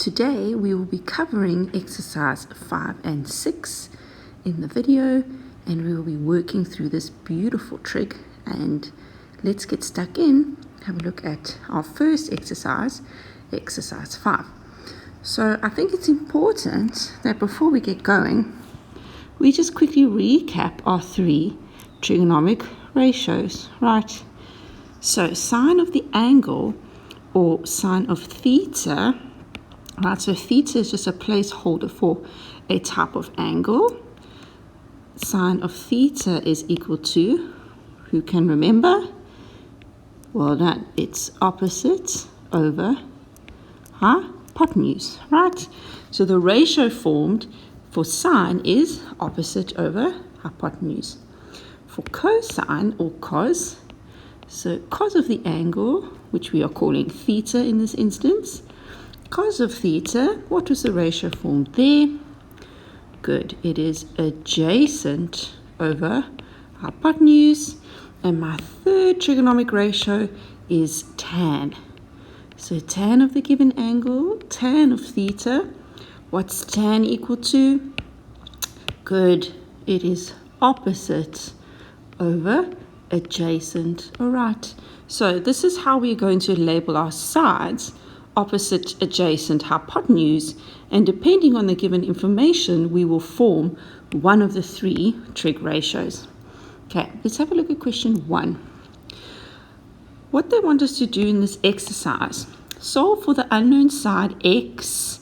today we will be covering exercise 5 and 6 in the video, and we will be working through this beautiful trig. And let's get stuck in, have a look at our first exercise, exercise 5. So I think it's important that before we get going, we just quickly recap our 3 trigonometric ratios, right? So sine of the angle, or sine of theta, right? So theta is just a placeholder for a type of angle. Sine of theta is equal to, who can remember? Well done, it's opposite over hypotenuse, right? So the ratio formed for sine is opposite over hypotenuse. For cosine or cos, so cos of the angle, which we are calling theta in this instance, cos of theta, what was the ratio formed there? Good, it is adjacent over hypotenuse. And my third trigonometric ratio is tan. So tan of the given angle, tan of theta, what's tan equal to? Good, it is opposite over adjacent. All right, so this is how we're going to label our sides: opposite, adjacent, hypotenuse, and depending on the given information, we will form one of the 3 trig ratios. Okay, let's have a look at question 1. What they want us to do in this exercise: solve for the unknown side x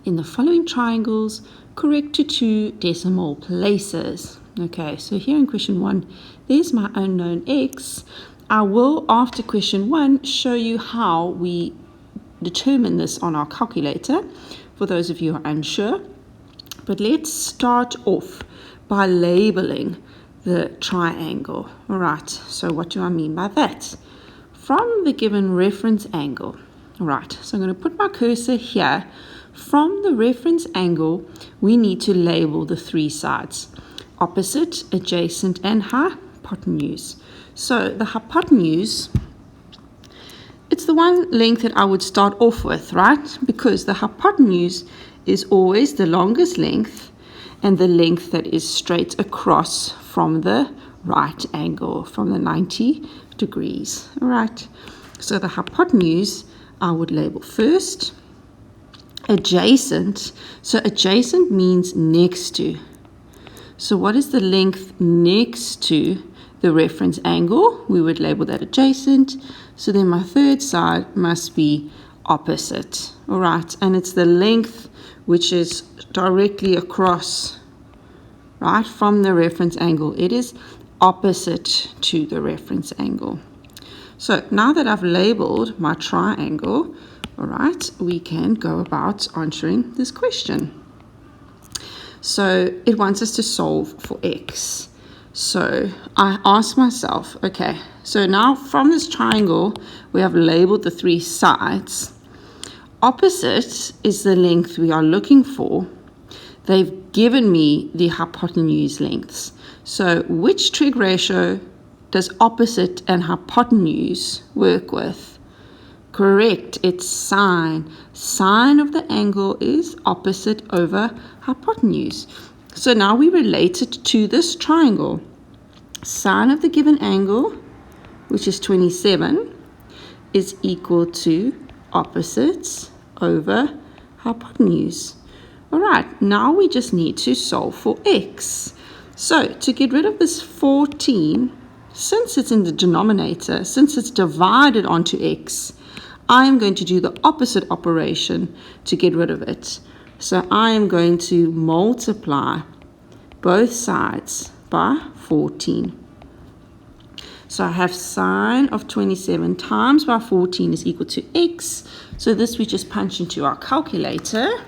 in the following triangles, correct to 2 decimal places. Okay, so here in question 1, there's my unknown x. I will, after question 1, show you how we determine this on our calculator, for those of you who are unsure. But let's start off by labeling the triangle. All right, so what do I mean by that? From the given reference angle. All right, so I'm going to put my cursor here. From the reference angle, we need to label the 3 sides: opposite, adjacent, and hypotenuse. So the hypotenuse, it's the one length that I would start off with, right? Because the hypotenuse is always the longest length and the length that is straight across from the right angle, from the 90 degrees. All right, so the hypotenuse I would label first. Adjacent, so adjacent means next to. So what is the length next to the reference angle? We would label that adjacent. So then my third side must be opposite. All right, and it's the length which is directly across, right, from the reference angle. It is opposite to the reference angle. So now that I've labeled my triangle, all right, we can go about answering this question. So it wants us to solve for x. So I ask myself, okay, so now from this triangle, we have labeled the 3 sides. Opposite is the length we are looking for. They've given me the hypotenuse lengths. So which trig ratio does opposite and hypotenuse work with? Correct, it's sine. Sine of the angle is opposite over hypotenuse. So now we relate it to this triangle. Sine of the given angle, which is 27, is equal to opposites over hypotenuse. All right, now we just need to solve for x. So to get rid of this 14, since it's in the denominator, since it's divided onto x, I am going to do the opposite operation to get rid of it. So I am going to multiply both sides by 14. So I have sine of 27 times by 14 is equal to x. So this we just punch into our calculator.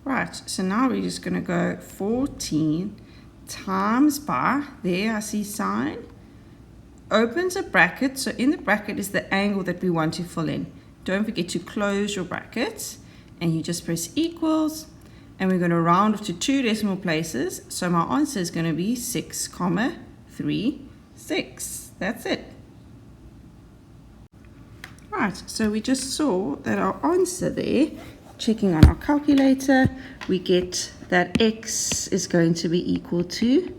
Right, so now we're just going to go 14 times by, there I see sine, opens a bracket. So in the bracket is the angle that we want to fill in. Don't forget to close your brackets, and you just press equals, and we're going to round off to 2 decimal places. So my answer is going to be 6,36. That's it. Right, so we just saw that our answer there, checking on our calculator, we get that x is going to be equal to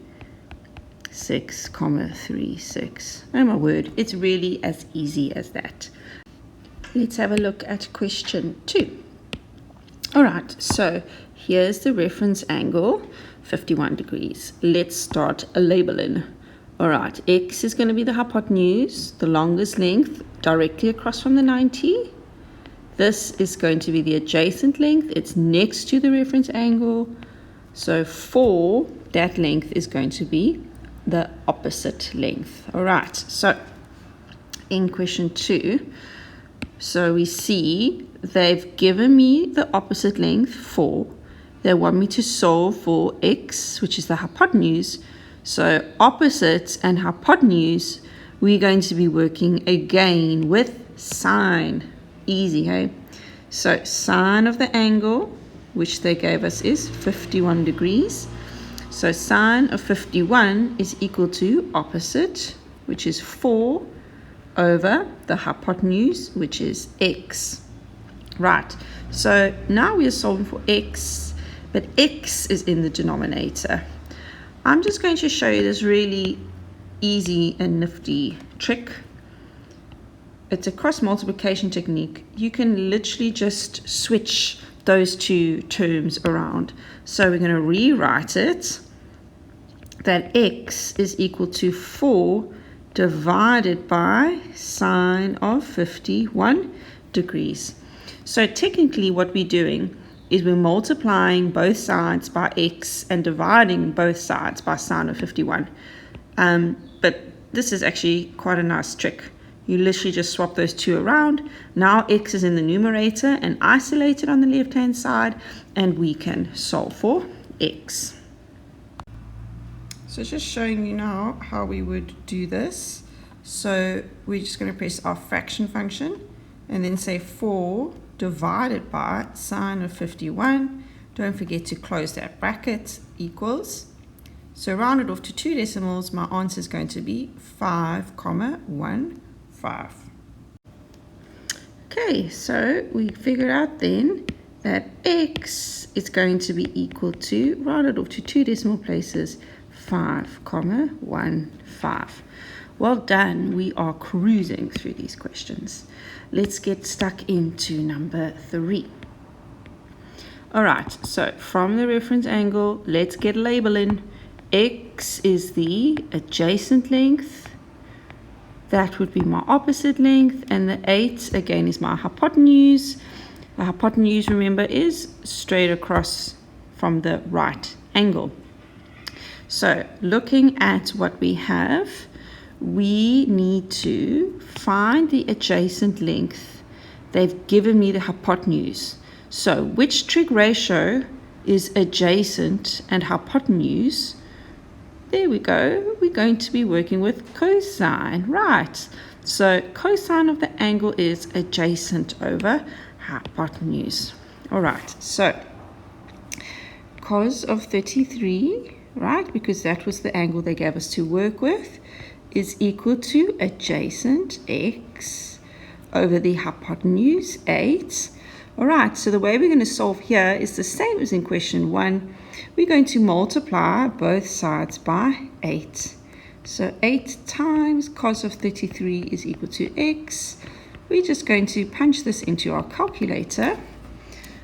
6,36. Oh my word, it's really as easy as that. Let's have a look at question 2. All right, so here's the reference angle, 51 degrees. Let's start labeling. All right, x is going to be the hypotenuse, the longest length, directly across from the 90. This is going to be the adjacent length. It's next to the reference angle. So for that length is going to be the opposite length. All right, so in question 2, so we see they've given me the opposite length 4. They want me to solve for x, which is the hypotenuse. So opposites and hypotenuse, we're going to be working again with sine. Easy, hey? So sine of the angle, which they gave us, is 51 degrees. So sine of 51 is equal to opposite, which is 4, over the hypotenuse, which is x. Right, so now we are solving for x, but x is in the denominator. I'm just going to show you this really easy and nifty trick. It's a cross multiplication technique. You can literally just switch those two terms around. So we're going to rewrite it that x is equal to 4 divided by sine of 51 degrees. So technically what we're doing is we're multiplying both sides by x and dividing both sides by sine of 51. But this is actually quite a nice trick. You literally just swap those two around. Now x is in the numerator and isolated on the left-hand side, and we can solve for x. So just showing you now how we would do this. So we're just going to press our fraction function and then say 4 divided by sine of 51. Don't forget to close that bracket, equals. So rounded off to 2 decimals, my answer is going to be 5,15. Okay, so we figured out then that x is going to be equal to, rounded off to 2 decimal places, 5,15. Well done, we are cruising through these questions. Let's get stuck into number 3. All right, so from the reference angle, let's get labeling. X is the adjacent length. That would be my opposite length, and the 8 again is my hypotenuse. The hypotenuse, remember, is straight across from the right angle. So looking at what we have, we need to find the adjacent length. They've given me the hypotenuse. So which trig ratio is adjacent and hypotenuse? There we go. We're going to be working with cosine, right? So cosine of the angle is adjacent over hypotenuse. All right, so cos of 33, right, because that was the angle they gave us to work with, is equal to adjacent x over the hypotenuse 8. All right, so the way we're going to solve here is the same as in question 1. We're going to multiply both sides by 8. So 8 times cos of 33 is equal to x. We're just going to punch this into our calculator.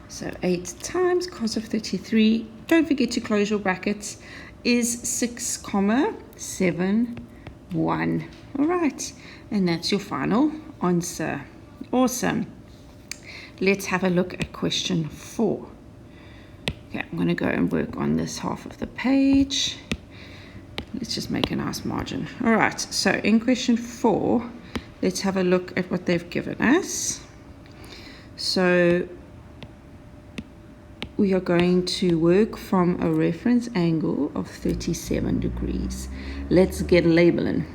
So 8 times cos of 33, don't forget to close your brackets, is 6,71. All right, and that's your final answer. Awesome. Let's have a look at question 4. Okay, I'm going to go and work on this half of the page. Let's just make a nice margin. All right, so in question 4, let's have a look at what they've given us. So we are going to work from a reference angle of 37 degrees. Let's get labeling.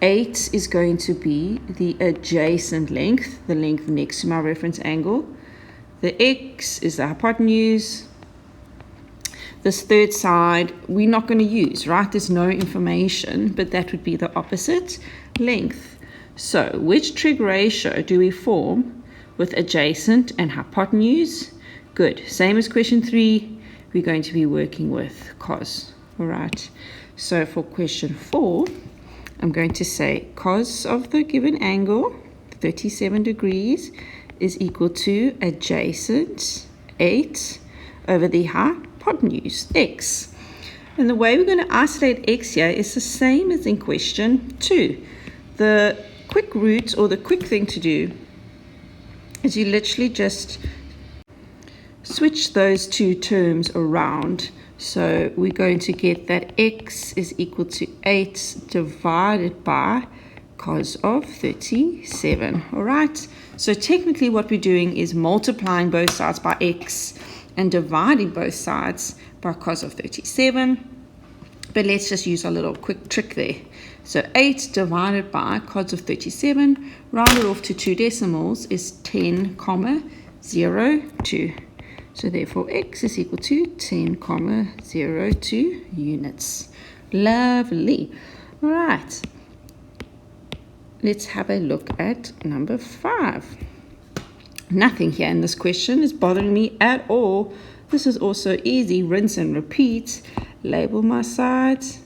8 is going to be the adjacent length, the length next to my reference angle. The x is the hypotenuse. This third side, we're not going to use, right? There's no information, but that would be the opposite length. So which trig ratio do we form with adjacent and hypotenuse? Good. Same as question 3, we're going to be working with cos. All right. So for question 4, I'm going to say cos of the given angle, 37 degrees, is equal to adjacent 8 over the hypotenuse, x. And the way we're going to isolate x here is the same as in question 2. The quick route, or the quick thing to do, is you literally just switch those two terms around. So we're going to get that x is equal to 8 divided by cos of 37. All right. So technically what we're doing is multiplying both sides by x and dividing both sides by cos of 37. But let's just use a little quick trick there. So 8 divided by cos of 37, rounded off to 2 decimals, is 10,02. So therefore x is equal to 10,02 units. Lovely. All right. Let's have a look at number 5. Nothing here in this question is bothering me at all. This is also easy. Rinse and repeat. Label my sides.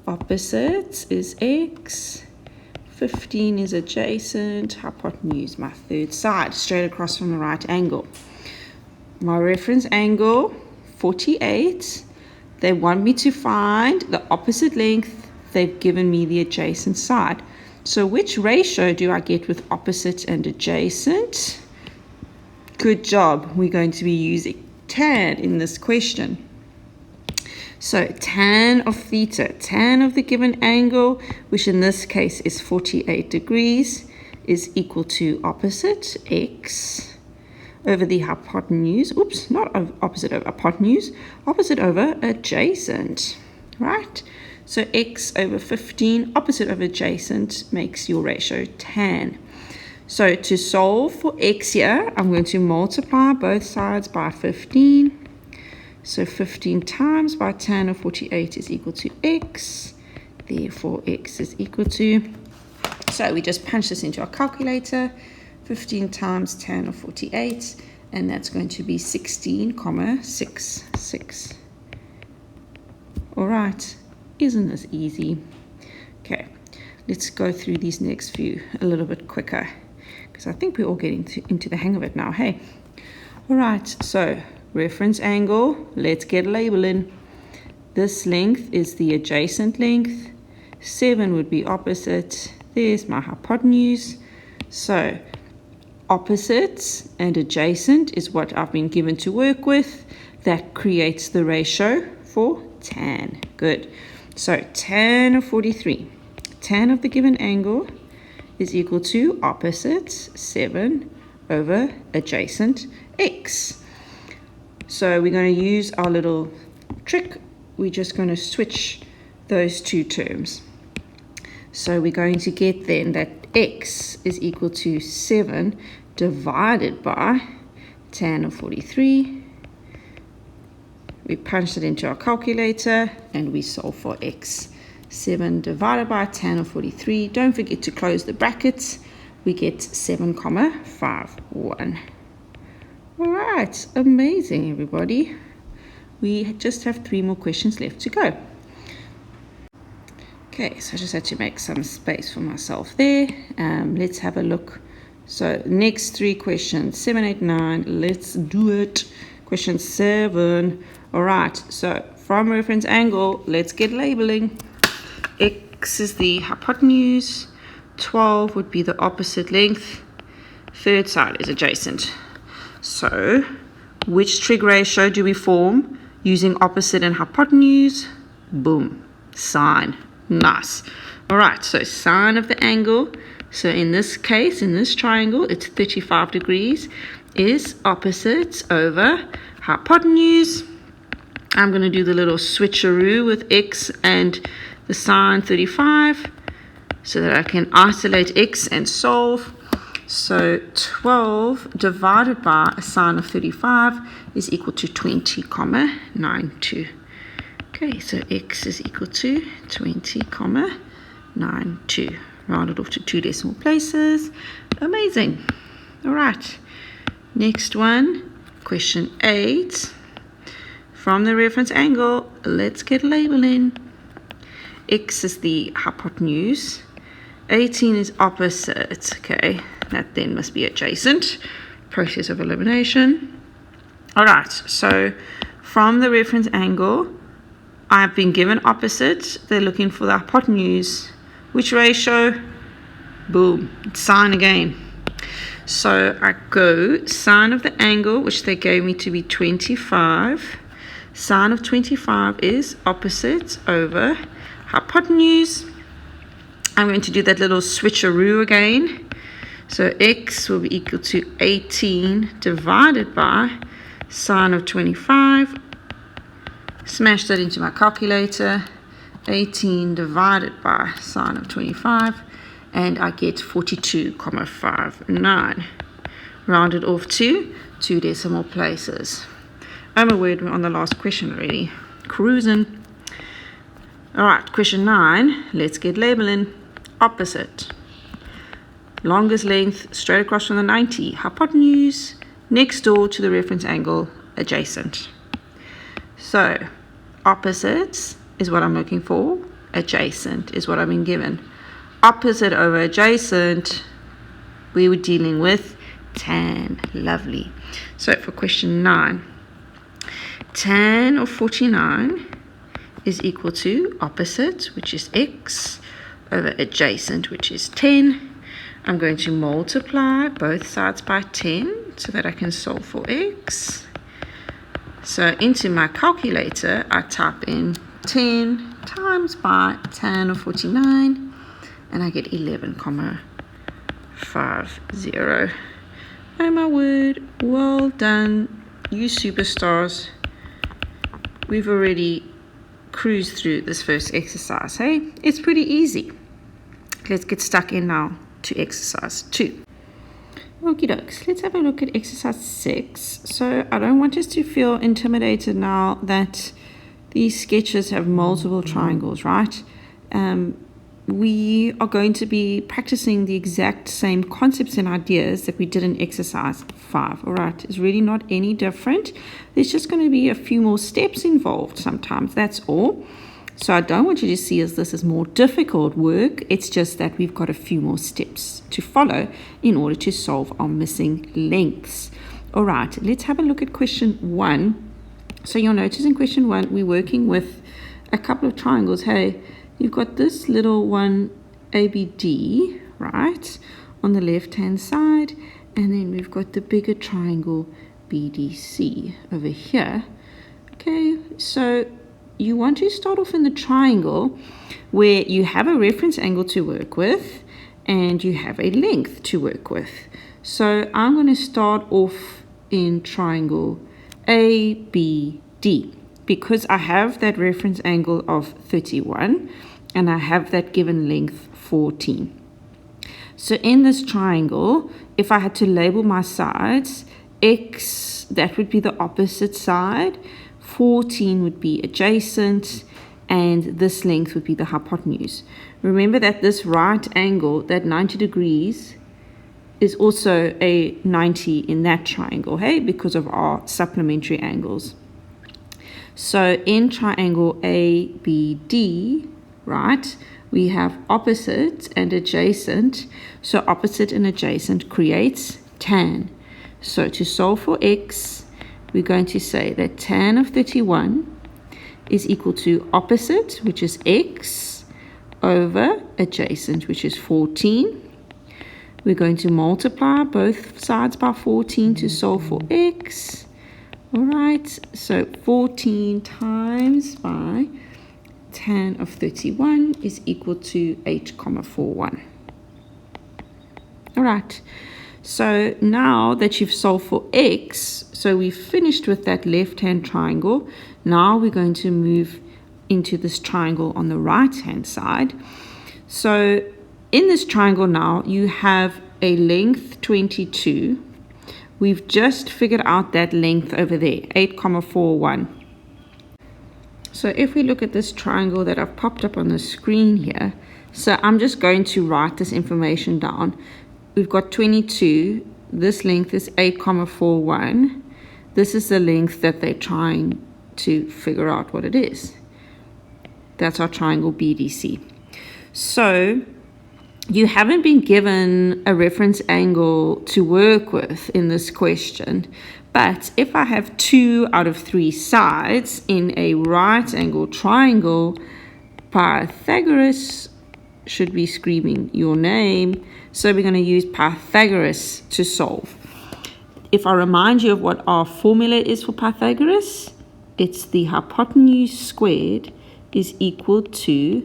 Opposite is x. 15 is adjacent. Hypotenuse, my third side, straight across from the right angle. My reference angle, 48. They want me to find the opposite length. They've given me the adjacent side. So which ratio do I get with opposite and adjacent? Good job. We're going to be using tan in this question. So tan of theta, tan of the given angle, which in this case is 48 degrees, is equal to opposite x over the hypotenuse. Oops, not opposite over hypotenuse, opposite over adjacent, right? So x over 15, opposite over adjacent, makes your ratio tan. So to solve for x here, I'm going to multiply both sides by 15. So 15 times by tan of 48 is equal to x. Therefore, x is equal to, so we just punch this into our calculator. 15 times tan of 48, and that's going to be 16,66. All right. Isn't this easy? Okay, let's go through these next few a little bit quicker, because I think we're all getting into the hang of it now, hey? All right, so reference angle, let's get labeling. This length is the adjacent length. 7 would be opposite. There's my hypotenuse. So opposites and adjacent is what I've been given to work with. That creates the ratio for tan. Good. So tan of 43, tan of the given angle is equal to opposites 7 over adjacent x. So we're going to use our little trick. We're just going to switch those two terms. So we're going to get then that x is equal to 7 divided by tan of 43. We punch it into our calculator and we solve for x. 7 divided by tan of 43. Don't forget to close the brackets. We get 7,51. All right, amazing, everybody. We just have 3 more questions left to go. Okay, so I just had to make some space for myself there. Let's have a look. So next 3 questions, 7, 8, 9. Let's do it. Question 7. All right, so from reference angle, let's get labeling. X is the hypotenuse. 12 would be the opposite length. Third side is adjacent. So which trig ratio do we form using opposite and hypotenuse? Boom, sine. Nice. All right, so sine of the angle. So in this case, in this triangle, it's 35 degrees, is opposites over hypotenuse. I'm going to do the little switcheroo with x and the sine 35 so that I can isolate x and solve. So 12 divided by a sine of 35 is equal to 20,92. Okay, so x is equal to 20,92. round it off to 2 decimal places. Amazing. All right, next one, question 8. From the reference angle, let's get labeling. X is the hypotenuse, 18 is opposite. Okay, that then must be adjacent. Process of elimination. All right, so from the reference angle, I've been given opposite. They're looking for the hypotenuse. Which ratio? Boom, it's sine again. So I go sine of the angle, which they gave me to be 25. Sine of 25 is opposite over hypotenuse. I'm going to do that little switcheroo again. So x will be equal to 18 divided by sine of 25. Smash that into my calculator. 18 divided by sine of 25. And I get 42,59. Rounded off to 2 decimal places. Oh my word, we're on the last question already. Cruising. Alright, question 9. Let's get labeling. Opposite. Longest length straight across from the 90. Hypotenuse next door to the reference angle adjacent. So, opposites is what I'm looking for. Adjacent is what I've been given. Opposite over adjacent, we were dealing with tan. Lovely. So for question 9, tan of 49 is equal to opposite, which is x, over adjacent, which is 10. I'm going to multiply both sides by 10 so that I can solve for x. So into my calculator, I type in 10 times by tan of 49. And I get 11,50. Oh my word, well done, you superstars. We've already cruised through this first exercise, hey? It's pretty easy. Let's get stuck in now to exercise 2. Okie dokes, let's have a look at exercise 6. So I don't want us to feel intimidated now that these sketches have multiple triangles, right? We are going to be practicing the exact same concepts and ideas that we did in exercise 5. All right, it's really not any different. There's just going to be a few more steps involved sometimes, that's all. So I don't want you to see this as more difficult work. It's just that we've got a few more steps to follow in order to solve our missing lengths. All right, let's have a look at question 1. So you'll notice in question 1, we're working with a couple of triangles. Hey, you've got this little one, ABD, right, on the left-hand side. And then we've got the bigger triangle, BDC, over here. Okay, so you want to start off in the triangle where you have a reference angle to work with and you have a length to work with. So I'm going to start off in triangle ABD. Because I have that reference angle of 31 and I have that given length 14. So in this triangle, if I had to label my sides, X, that would be the opposite side, 14 would be adjacent, and this length would be the hypotenuse. Remember that this right angle, that 90 degrees, is also a 90 in that triangle, hey, because of our supplementary angles. So in triangle ABD, right, we have opposite and adjacent. So opposite and adjacent creates tan. So to solve for x, we're going to say that tan of 31 is equal to opposite, which is x, over adjacent, which is 14. We're going to multiply both sides by 14 to solve for x. All right, so 14 times by tan of 31 is equal to 8,41. All right, so now that you've solved for x, so we've finished with that left-hand triangle. Now we're going to move into this triangle on the right-hand side. So in this triangle now, you have a length 22. We've just figured out that length over there, 8,41. So if we look at this triangle that I've popped up on the screen here, so I'm just going to write this information down. We've got 22. This length is 8,41. This is the length that they're trying to figure out what it is. That's our triangle BDC. So you haven't been given a reference angle to work with in this question. But if I have 2 out of 3 sides in a right angle triangle, Pythagoras should be screaming your name. So we're going to use Pythagoras to solve. If I remind you of what our formula is for Pythagoras, it's the hypotenuse squared is equal to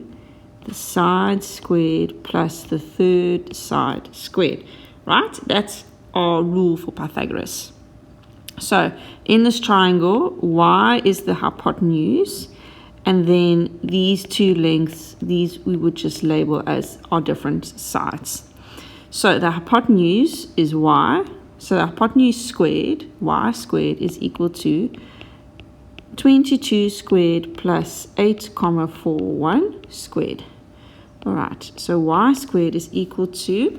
the side squared plus the third side squared. Right? That's our rule for Pythagoras. So in this triangle, y is the hypotenuse, and then these two lengths, these we would just label as our different sides. So the hypotenuse is y, so the hypotenuse squared, y squared, is equal to 22 squared plus 8,41 squared. All right, so y squared is equal to,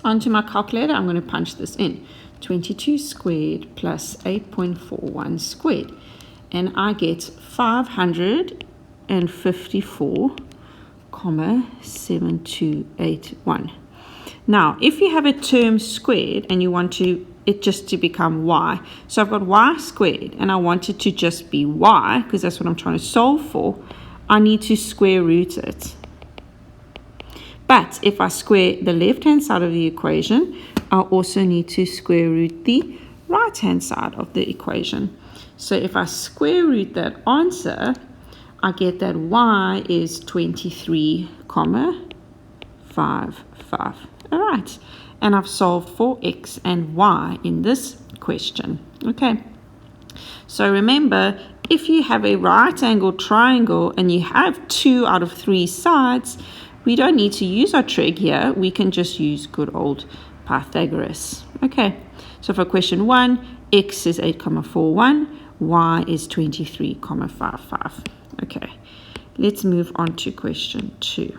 onto my calculator, I'm going to punch this in. 22 squared plus 8.41 squared, and I get 554,7281. Now if you have a term squared and you want it just to become y, so I've got y squared and I want it to just be y because that's what I'm trying to solve for, I need to square root it. But if I square the left hand side of the equation, I also need to square root the right hand side of the equation. So if I square root that answer, I get that y is 23,55. All right, and I've solved for x and y in this question. Okay, so remember, if you have a right angle triangle and you have 2 out of 3 sides, we don't need to use our trig here. We can just use good old Pythagoras. Okay, so for question 1, x is 8,41, y is 23,55. Okay, let's move on to question 2.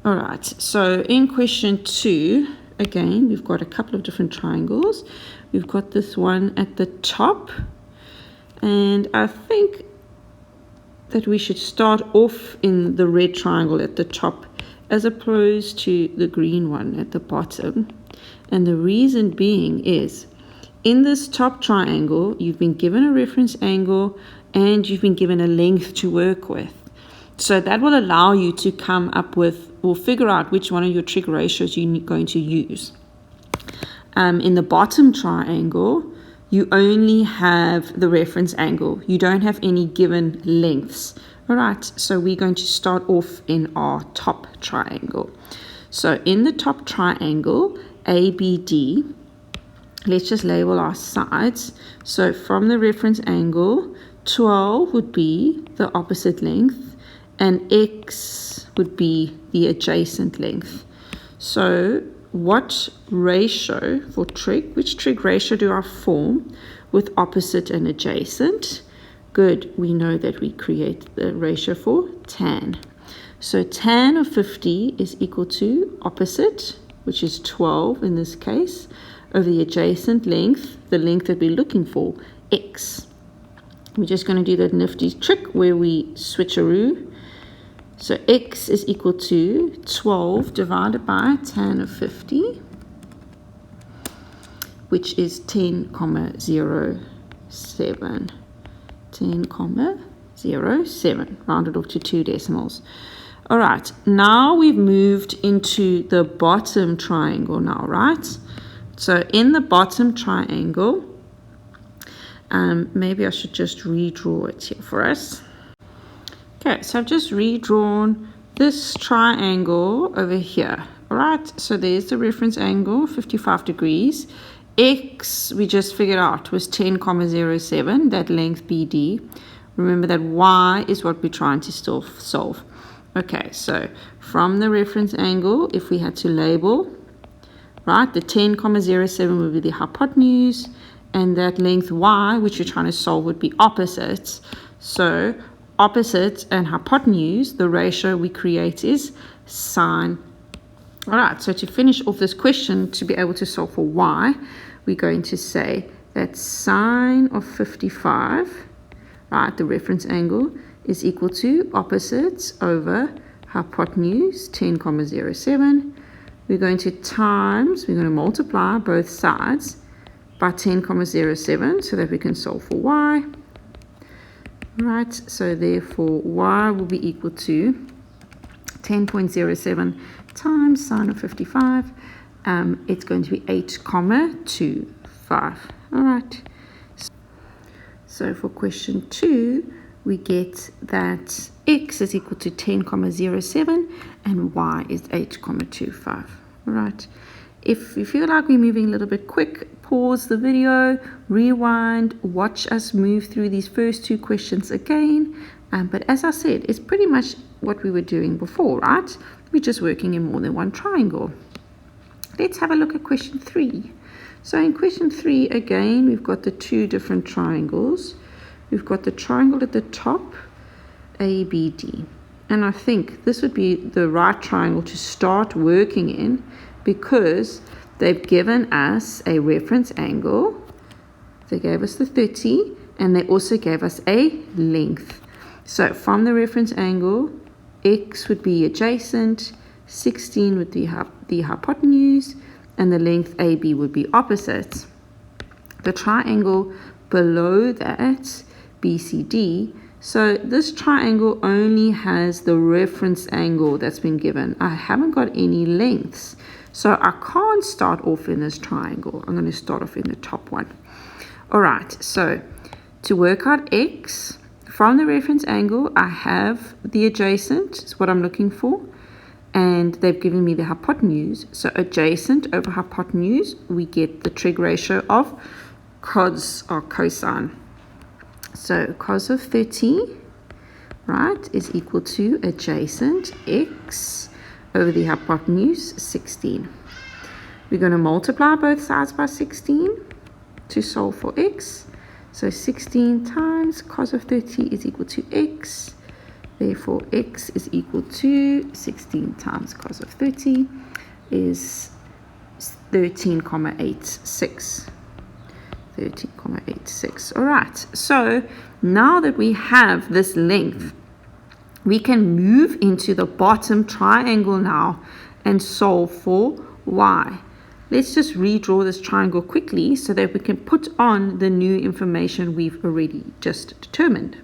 All right, so in question 2, again, we've got a couple of different triangles. We've got this one at the top, and I think that we should start off in the red triangle at the top as opposed to the green one at the bottom. And the reason being is, in this top triangle, you've been given a reference angle and you've been given a length to work with. So that will allow you to come up with or figure out which one of your trig ratios you're going to use. In the bottom triangle, you only have the reference angle. You don't have any given lengths. All right, so we're going to start off in our top triangle. So in the top triangle, ABD, let's just label our sides. So from the reference angle, 12 would be the opposite length, and x would be the adjacent length. So what ratio for trig, which trig ratio do I form with opposite and adjacent? Good, we know that we create the ratio for tan. So tan of 50 is equal to opposite, which is 12 in this case, over the adjacent length, the length that we're looking for, x. We're just going to do that nifty trick where we switcheroo. So x is equal to 12 divided by tan of 50, which is 10,07. 10,07, rounded off to 2 decimals. All right, now we've moved into the bottom triangle now, right? So in the bottom triangle, maybe I should just redraw it here for us. Okay, so I've just redrawn this triangle over here. All right, so there's the reference angle, 55 degrees. X, we just figured out, was 10,07, that length BD. Remember that y is what we're trying to still solve. Okay, so from the reference angle, if we had to label, right, the 10,07 would be the hypotenuse, and that length y, which you're trying to solve, would be opposites. So opposite and hypotenuse, the ratio we create is sine. All right, so to finish off this question, to be able to solve for y, we're going to say that sine of 55, right, the reference angle, is equal to opposites over hypotenuse, 10,07. We're going to multiply both sides by 10,07 so that we can solve for y. Right, so therefore y will be equal to 10.07 times sine of 55. It's going to be 8,25. All right. So for question 2, we get that x is equal to 10,07 and y is 8,25. All right. If you feel like we're moving a little bit quick, pause the video, rewind, watch us move through these first 2 questions again. But as I said, it's pretty much what we were doing before, right? We're just working in more than one triangle. Let's have a look at question 3. So in question 3, again, we've got the 2 different triangles. We've got the triangle at the top, ABD. And I think this would be the right triangle to start working in, because they've given us a reference angle. They gave us the 30, and they also gave us a length. So from the reference angle, x would be adjacent, 16 would be the hypotenuse, and the length AB would be opposites. The triangle below that, BCD, so this triangle only has the reference angle that's been given. I haven't got any lengths, so I can't start off in this triangle. I'm going to start off in the top one. All right, so to work out x, from the reference angle, I have the adjacent, is what I'm looking for, and they've given me the hypotenuse. So adjacent over hypotenuse, we get the trig ratio of cos or cosine. So cos of 30, right, is equal to adjacent x over the hypotenuse, 16. We're going to multiply both sides by 16 to solve for x. So 16 times cos of 30 is equal to x. Therefore, x is equal to 16 times cos of 30 is 13,86. 13,86. All right. So now that we have this length, we can move into the bottom triangle now and solve for y. Let's just redraw this triangle quickly so that we can put on the new information we've already just determined.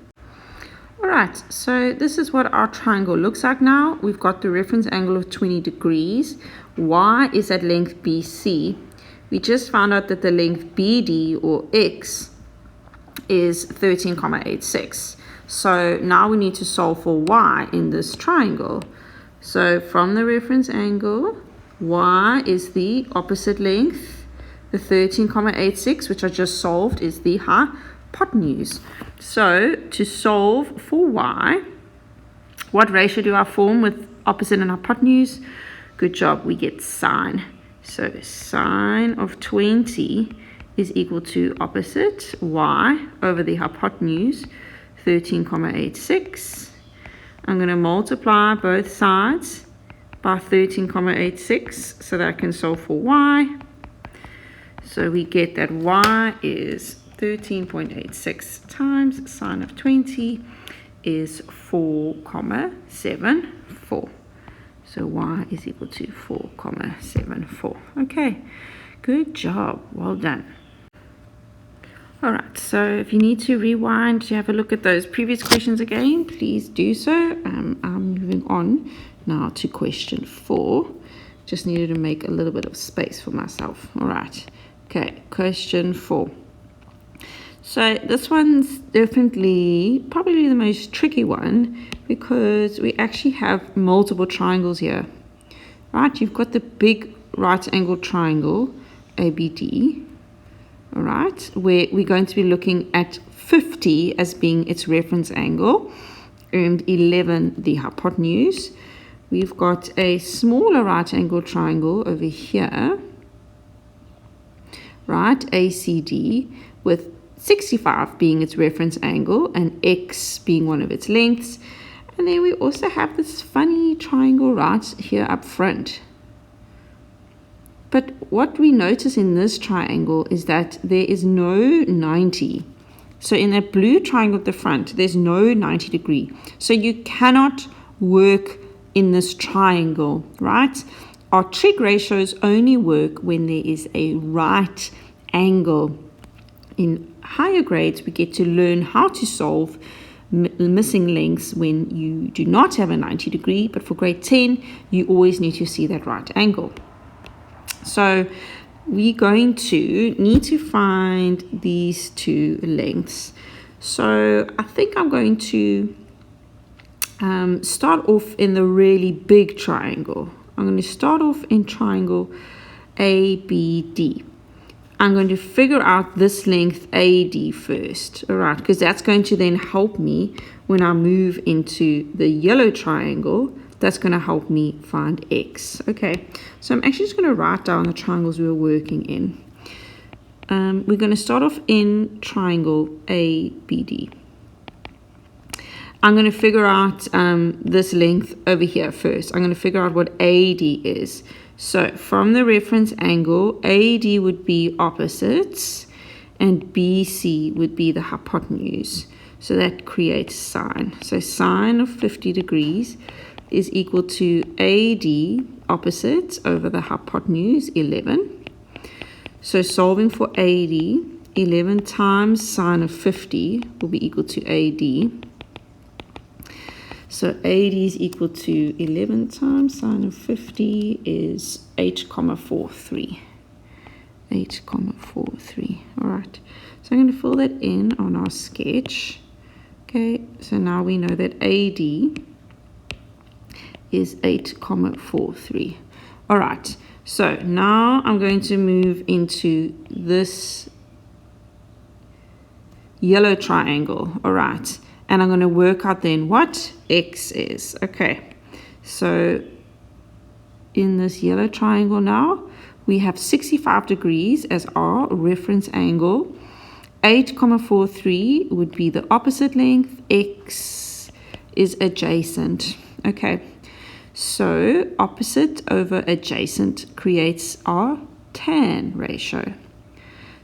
All right, so this is what our triangle looks like now. We've got the reference angle of 20 degrees. Y is at length BC. We just found out that the length BD, or x, is 13,86. So now we need to solve for y in this triangle. So from the reference angle, y is the opposite length. The 13,86, which I just solved, is the hypotenuse. So to solve for y, what ratio do I form with opposite and hypotenuse? Good job, we get sine. So sine of 20 is equal to opposite y over the hypotenuse, 13,86. I'm going to multiply both sides by 13,86 so that I can solve for y. So we get that y is 13.86 times sine of 20 is 4,74. So y is equal to 4,74. Okay, good job. Well done. All right, so if you need to rewind to have a look at those previous questions again, please do so. I'm moving on now to question 4. Just needed to make a little bit of space for myself. All right, okay, question 4. So this one's definitely probably the most tricky one because we actually have multiple triangles here. Right, you've got the big right angle triangle, ABD. All right, where we're going to be looking at 50 as being its reference angle and 11 the hypotenuse. We've got a smaller right angle triangle over here, right, ACD, with 65 being its reference angle and X being one of its lengths. And then we also have this funny triangle right here up front. But what we notice in this triangle is that there is no 90. So in that blue triangle at the front, there's no 90 degree. So you cannot work in this triangle, right? Our trig ratios only work when there is a right angle. In higher grades, we get to learn how to solve missing lengths when you do not have a 90 degree, but for grade 10, you always need to see that right angle. So we're going to need to find these two lengths. So I think I'm going to start off in the really big triangle. I'm going to start off in triangle ABD. I'm going to figure out this length AD first, all right, because that's going to then help me when I move into the yellow triangle. That's going to help me find X. Okay, so I'm actually just going to write down the triangles we were working in. We're going to start off in triangle ABD. I'm going to figure out this length over here first. I'm going to figure out what AD is. So from the reference angle, AD would be opposites and BC would be the hypotenuse. So that creates sine. So sine of 50 degrees is equal to AD opposite over the hypotenuse 11. So solving for AD, 11 times sine of 50 will be equal to AD. So AD is equal to 11 times sine of 50 is 8,43. 8,43. All right. So I'm going to fill that in on our sketch. Okay. So now we know that AD is 8,43. All right. So now I'm going to move into this yellow triangle. All right. And I'm going to work out then what X is. Okay, so in this yellow triangle now, we have 65 degrees as our reference angle. 8,43 would be the opposite length. X is adjacent. Okay, so opposite over adjacent creates our tan ratio.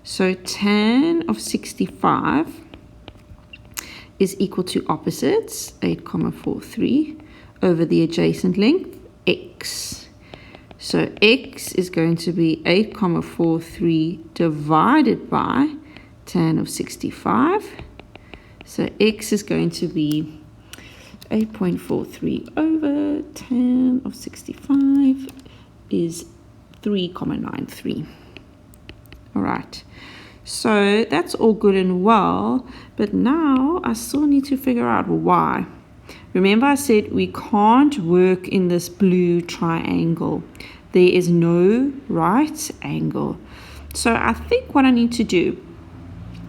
So tan of 65 is equal to opposites, 8,43, over the adjacent length, X. So X is going to be 8,43 divided by tan of 65. So X is going to be 8.43 over tan of 65 is 3,93. All right. So that's all good and well, but now I still need to figure out why. Remember I said we can't work in this blue triangle. There is no right angle. So I think what I need to do,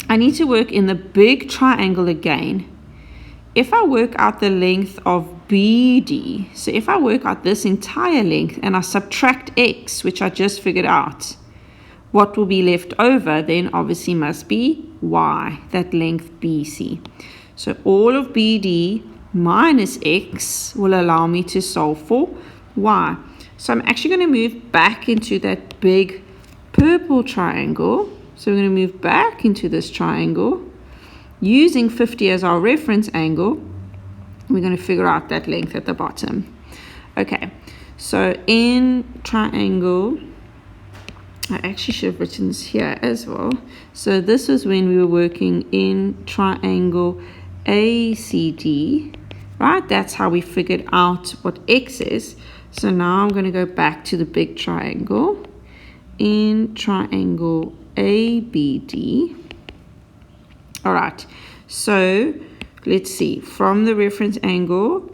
I need to work in the big triangle again. If I work out the length of BD, so if I work out this entire length and I subtract X, which I just figured out, what will be left over then obviously must be Y, that length BC. So all of BD minus X will allow me to solve for Y. So I'm actually going to move back into that big purple triangle. So we're going to move back into this triangle. Using 50 as our reference angle, we're going to figure out that length at the bottom. Okay, so in triangle, I actually should have written this here as well. So this was when we were working in triangle ACD, right? That's how we figured out what X is. So now I'm going to go back to the big triangle in triangle ABD. All right, so let's see. From the reference angle,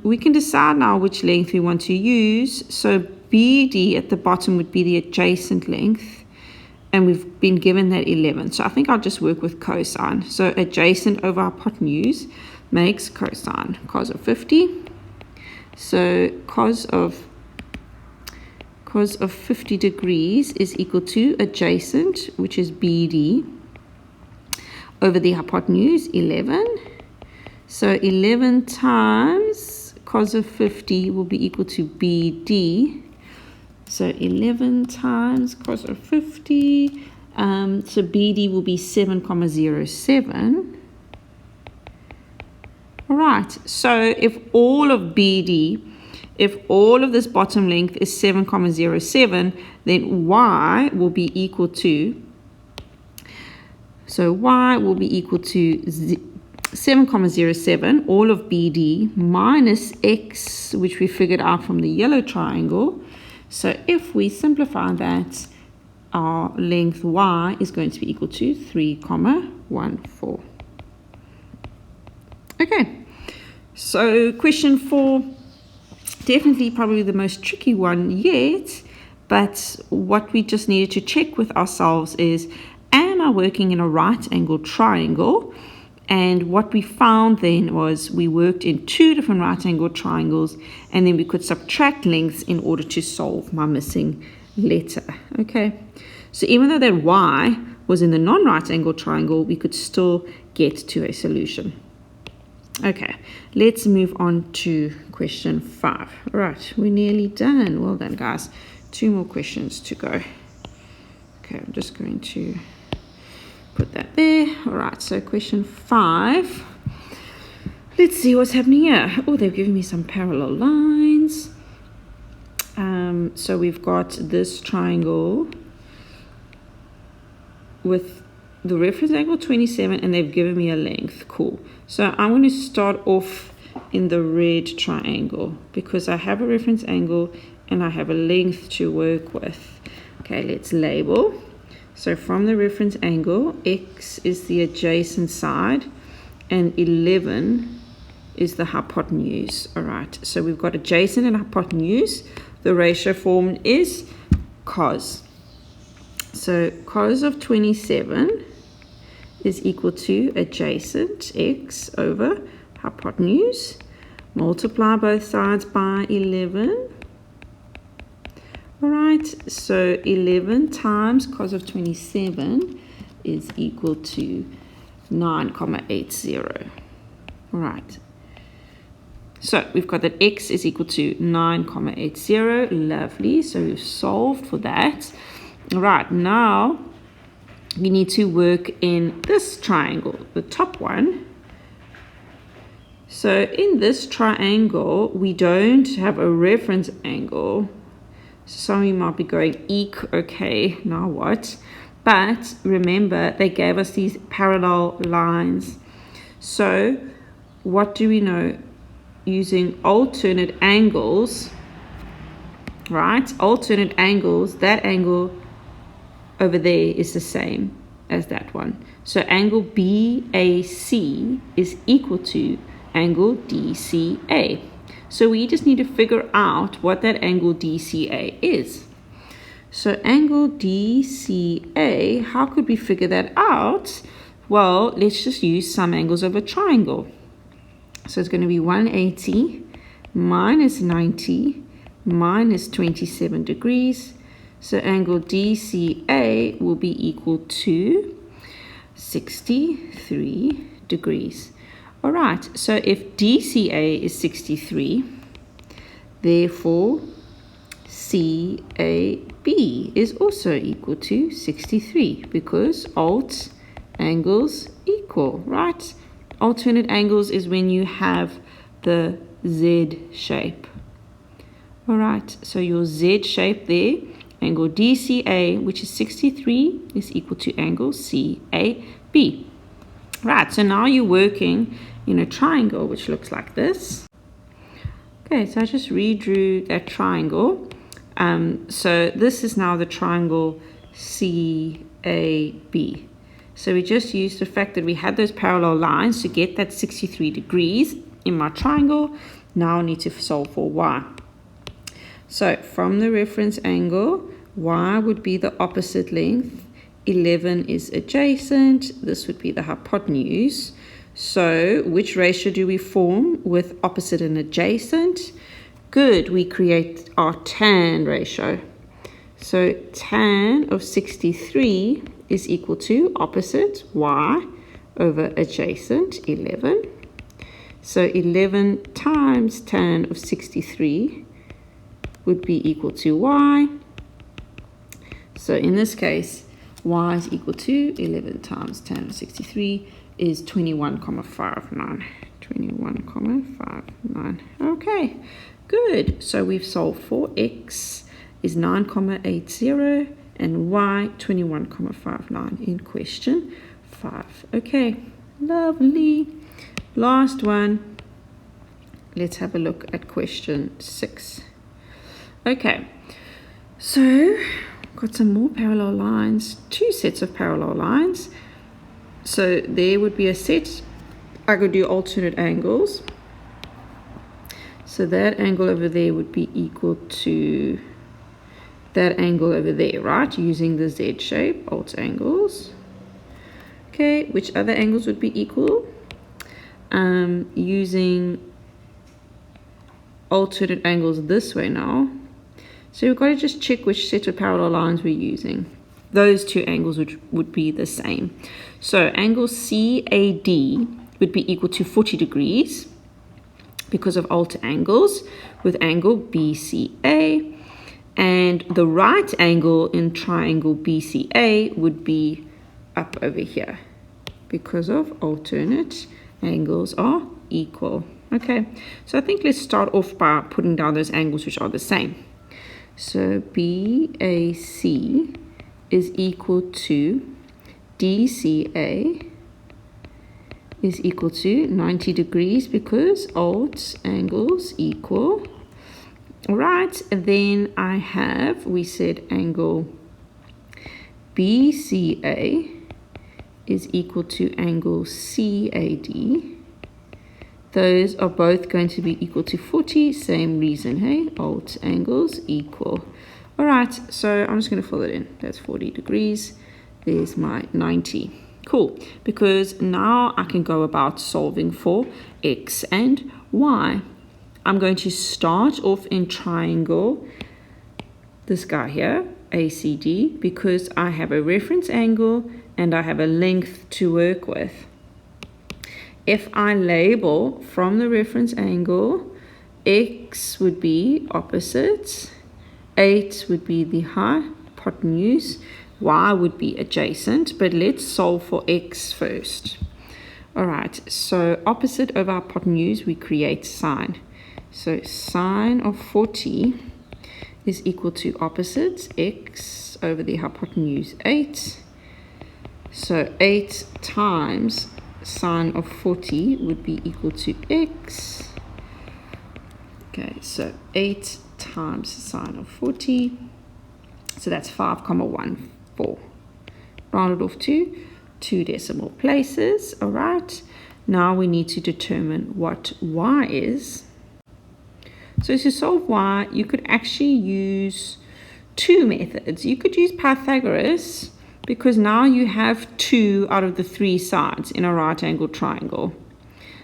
we can decide now which length we want to use. So BD at the bottom would be the adjacent length, and we've been given that 11. So I think I'll just work with cosine. So adjacent over hypotenuse makes cosine, cos of 50. So cos of cos of 50 degrees is equal to adjacent, which is BD, over the hypotenuse, 11. So 11 times cos of 50 will be equal to BD. So 11 times cos of 50, so BD will be 7,07. All right, so if all of this bottom length is 7,07, then y will be equal to, so y will be equal to 7,07, all of BD, minus x, which we figured out from the yellow triangle. So if we simplify that, our length y is going to be equal to 3,14. Okay, so question 4, definitely probably the most tricky one yet, but what we just needed to check with ourselves is, am I working in a right angled triangle? And what we found then was we worked in 2 different right angled triangles, and then we could subtract lengths in order to solve my missing letter. Okay, so even though that y was in the non-right angled triangle, we could still get to a solution. Okay, let's move on to question 5. All right, we're nearly done. Well done, guys. 2 more questions to go. Okay, I'm just going to put that there. All right, so question 5. Let's see what's happening here. Oh, they've given me some parallel lines. So we've got this triangle with the reference angle 27, and they've given me a length. Cool. So I'm going to start off in the red triangle because I have a reference angle and I have a length to work with. Okay, let's label. So from the reference angle, x is the adjacent side and 11 is the hypotenuse. All right, so we've got adjacent and hypotenuse. The ratio formed is cos. So cos of 27 is equal to adjacent x over hypotenuse. Multiply both sides by 11. All right, so 11 times cos of 27 is equal to 9,80. All right, so we've got that x is equal to 9,80. Lovely, so we've solved for that. All right, now we need to work in this triangle, the top one. So in this triangle, we don't have a reference angle. So some of you might be going, eek, okay, now what? But remember, they gave us these parallel lines. So what do we know? Using alternate angles, right? Alternate angles, that angle over there is the same as that one. So angle BAC is equal to angle DCA. So we just need to figure out what that angle DCA is. So angle DCA, how could we figure that out? Well, let's just use some angles of a triangle. So it's going to be 180 minus 90 minus 27 degrees. So angle DCA will be equal to 63 degrees. All right, so if DCA is 63, therefore CAB is also equal to 63 because alt angles equal, right? Alternate angles is when you have the Z shape. All right, so your Z shape there, angle DCA, which is 63, is equal to angle CAB. Right, so now you're working in a triangle which looks like this. Okay, so I just redrew that triangle. So this is now the triangle CAB. So we just used the fact that we had those parallel lines to get that 63 degrees in my triangle. Now I need to solve for y. So from the reference angle, y would be the opposite length. 11 is adjacent. This would be the hypotenuse. So which ratio do we form with opposite and adjacent? Good, we create our tan ratio. So tan of 63 is equal to opposite y over adjacent 11. So 11 times tan of 63 would be equal to y. So in this case, y is equal to 11 times tan of 63 is 21,59. 21,59. Okay, good. So we've solved for x is 9,80 and y 21,59 in question 5. Okay, lovely. Last one. Let's have a look at question 6. Okay, so got some more parallel lines, 2 sets of parallel lines. So there would be a set, I could do alternate angles. So that angle over there would be equal to that angle over there, right? Using the Z shape, alt angles. Okay, which other angles would be equal? Using alternate angles this way now. So we've got to just check which set of parallel lines we're using. Those 2 angles would be the same. So angle CAD would be equal to 40 degrees because of alt angles with angle BCA. And the right angle in triangle BCA would be up over here because of alternate angles are equal. Okay, so I think let's start off by putting down those angles which are the same. So BAC is equal to DCA is equal to 90 degrees because alt angles equal. All right, and then I have, we said angle BCA is equal to angle CAD. Those are both going to be equal to 40, same reason, hey? Alt angles equal. All right, so I'm just going to fill it in. That's 40 degrees. There's my 90. Cool, because now I can go about solving for x and y. I'm going to start off in triangle, this guy here, ACD, because I have a reference angle and I have a length to work with. If I label from the reference angle, x would be opposite, 8 would be the hypotenuse, y would be adjacent, but let's solve for x first. All right, so opposite over hypotenuse, we create sine. So sine of 40 is equal to opposite, x over the hypotenuse 8. So 8 times sine of 40 would be equal to x. Okay, so 8 times sine of 40. So that's 5,14. Rounded off to 2 decimal places. All right, now we need to determine what y is. So to solve y, you could actually use 2 methods. You could use Pythagoras, because now you have 2 out of the 3 sides in a right angle triangle.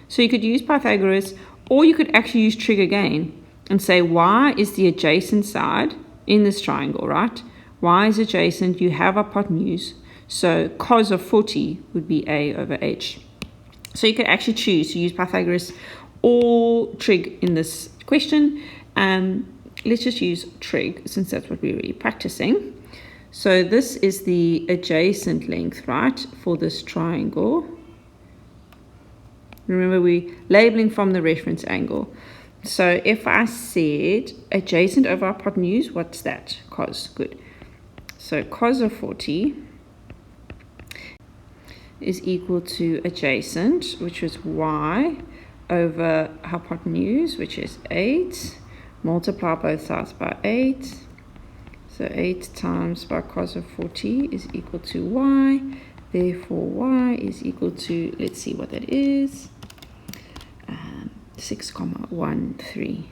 So you could use Pythagoras, or you could actually use trig again and say y is the adjacent side in this triangle, right? Y is adjacent, you have hypotenuse, so cos of 40 would be a over h. So you could actually choose to use Pythagoras or trig in this question. Let's just use trig since that's what we're really practicing. So this is the adjacent length, right, for this triangle. Remember, we're labeling from the reference angle. So if I said adjacent over hypotenuse, what's that? Cos, good. So cos of 40 is equal to adjacent, which is y, over hypotenuse, which is 8. Multiply both sides by 8. So 8 times by cos of 40 is equal to y. Therefore, y is equal to, let's see what that is, 6,13.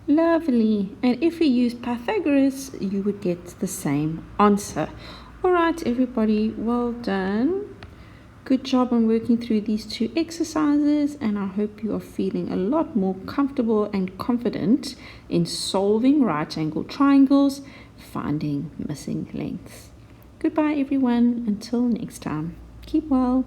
Lovely. And if we use Pythagoras, you would get the same answer. All right, everybody, well done. Good job on working through these two exercises, and I hope you are feeling a lot more comfortable and confident in solving right angle triangles, finding missing lengths. Goodbye everyone, until next time. Keep well.